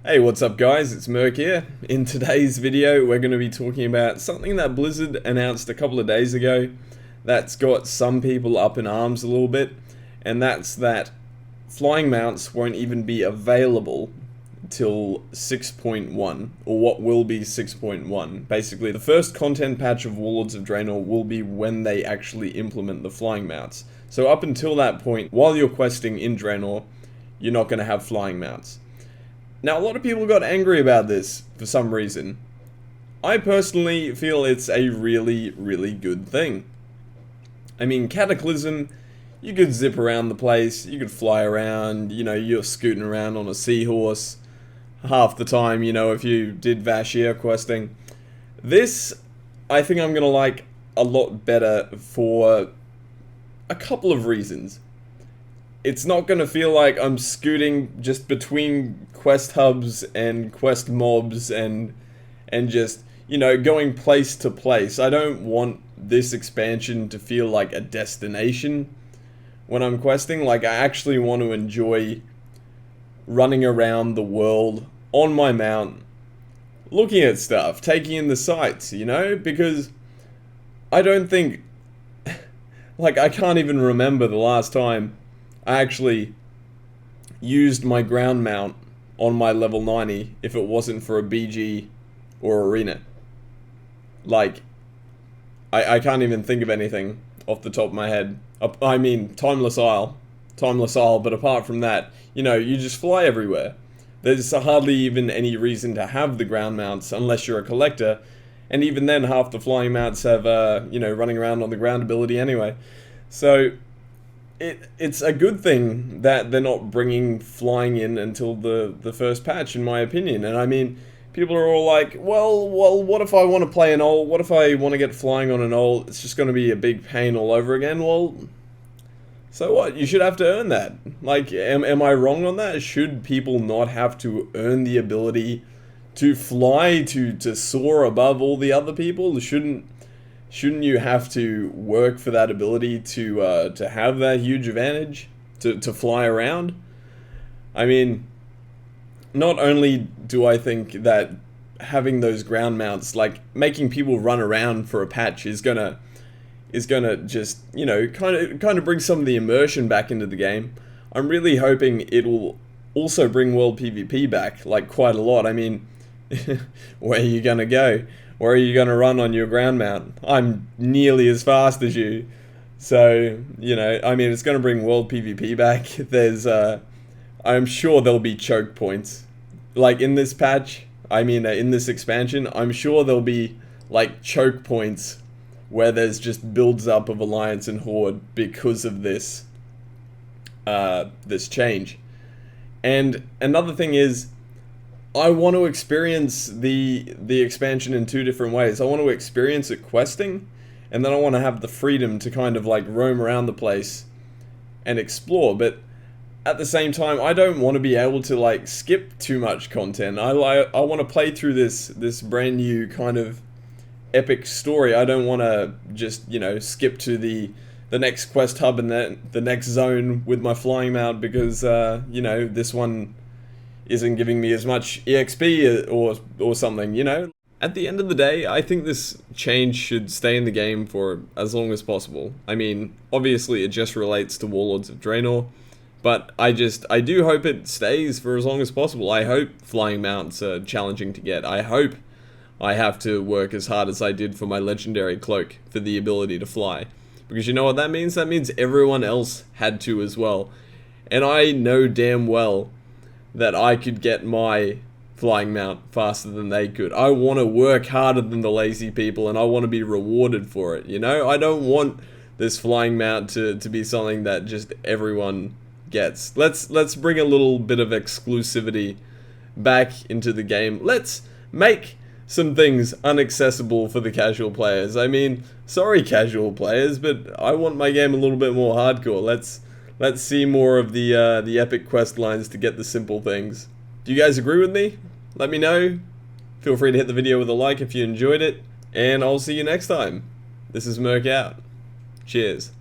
Hey, what's up guys, it's Merc here. In today's video we're going to be talking about something that Blizzard announced a couple of days ago that's got some people up in arms a little bit, and that's that flying mounts won't even be available till 6.1, or what will be 6.1. Basically, the first content patch of Warlords of Draenor will be when they actually implement the flying mounts. So up until that point, while you're questing in Draenor, you're not going to have flying mounts. Now, a lot of people got angry about this for some reason. I personally feel it's a really, really good thing. I mean, Cataclysm, you could zip around the place, you could fly around, you know, you're scooting around on a seahorse half the time, you know, if you did Vashir questing. This, I think I'm gonna like a lot better for a couple of reasons. It's not going to feel like I'm scooting just between quest hubs and quest mobs and just, you know, going place to place. I don't want this expansion to feel like a destination when I'm questing. Like, I actually want to enjoy running around the world on my mount, looking at stuff, taking in the sights, you know, because I don't think, like, I can't even remember the last time I actually used my ground mount on my level 90 if it wasn't for a BG or arena. Like, I can't even think of anything off the top of my head. I mean, Timeless Isle, but apart from that, you know, you just fly everywhere. There's hardly even any reason to have the ground mounts unless you're a collector, and even then half the flying mounts have, you know, running around on the ground ability anyway. So it's a good thing that they're not bringing flying in until the first patch, in my opinion. And I mean, people are all like, well, what if I want to play an ult? What if I want to get flying on an ult? It's just going to be a big pain all over again. Well, so what? You should have to earn that. Like, am I wrong on that? Should people not have to earn the ability to fly, to soar above all the other people? Shouldn't you have to work for that ability to have that huge advantage, to fly around? I mean, not only do I think that having those ground mounts, like making people run around for a patch, is gonna just, you know, kind of bring some of the immersion back into the game. I'm really hoping it'll also bring World PvP back, like, quite a lot. I mean, where are you gonna go? Where are you going to run on your ground mount? I'm nearly as fast as you. So, you know, I mean, it's going to bring World PvP back. There's, I'm sure there'll be choke points. Like, in this patch, I mean, in this expansion, I'm sure there'll be, like, choke points where there's just builds up of Alliance and Horde because of this, this change. And another thing is, I want to experience the expansion in two different ways. I want to experience it questing, and then I want to have the freedom to kind of like roam around the place and explore. But at the same time, I don't want to be able to like skip too much content. I want to play through this brand new kind of epic story. I don't want to just, you know, skip to the next quest hub and the next zone with my flying mount because you know, this one isn't giving me as much EXP or something, you know? At the end of the day, I think this change should stay in the game for as long as possible. I mean, obviously it just relates to Warlords of Draenor, but I do hope it stays for as long as possible. I hope flying mounts are challenging to get. I hope I have to work as hard as I did for my legendary cloak for the ability to fly. Because you know what that means? That means everyone else had to as well. And I know damn well that I could get my flying mount faster than they could. I want to work harder than the lazy people, and I want to be rewarded for it, you know? I don't want this flying mount to be something that just everyone gets. Let's bring a little bit of exclusivity back into the game. Let's make some things inaccessible for the casual players. I mean, sorry casual players, but I want my game a little bit more hardcore. Let's see more of the epic quest lines to get the simple things. Do you guys agree with me? Let me know. Feel free to hit the video with a like if you enjoyed it, and I'll see you next time. This is Merc out. Cheers.